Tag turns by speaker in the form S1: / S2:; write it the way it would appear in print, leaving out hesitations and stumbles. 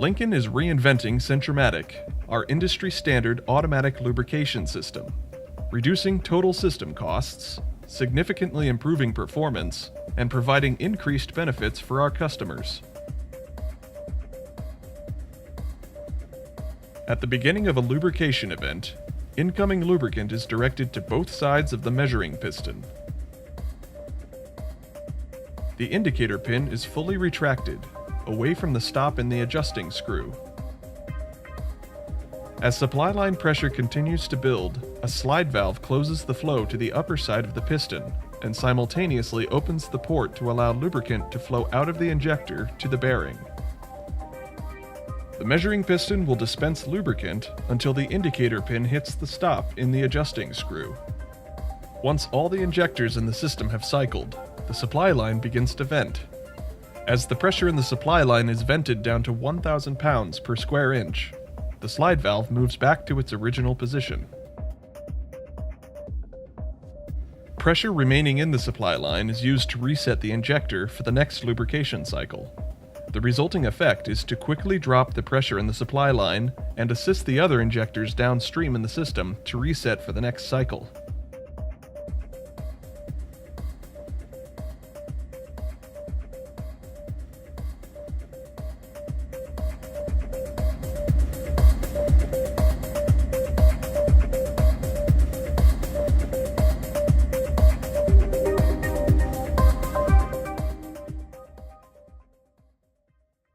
S1: Lincoln is reinventing Centromatic, our industry-standard automatic lubrication system, reducing total system costs, significantly improving performance, and providing increased benefits for our customers. At the beginning of a lubrication event, incoming lubricant is directed to both sides of the measuring piston. The indicator pin is fully retracted, away from the stop in the adjusting screw. As supply line pressure continues to build, a slide valve closes the flow to the upper side of the piston and simultaneously opens the port to allow lubricant to flow out of the injector to the bearing. The measuring piston will dispense lubricant until the indicator pin hits the stop in the adjusting screw. Once all the injectors in the system have cycled, the supply line begins to vent. As the pressure in the supply line is vented down to 1,000 pounds per square inch, the slide valve moves back to its original position. Pressure remaining in the supply line is used to reset the injector for the next lubrication cycle. The resulting effect is to quickly drop the pressure in the supply line and assist the other injectors downstream in the system to reset for the next cycle.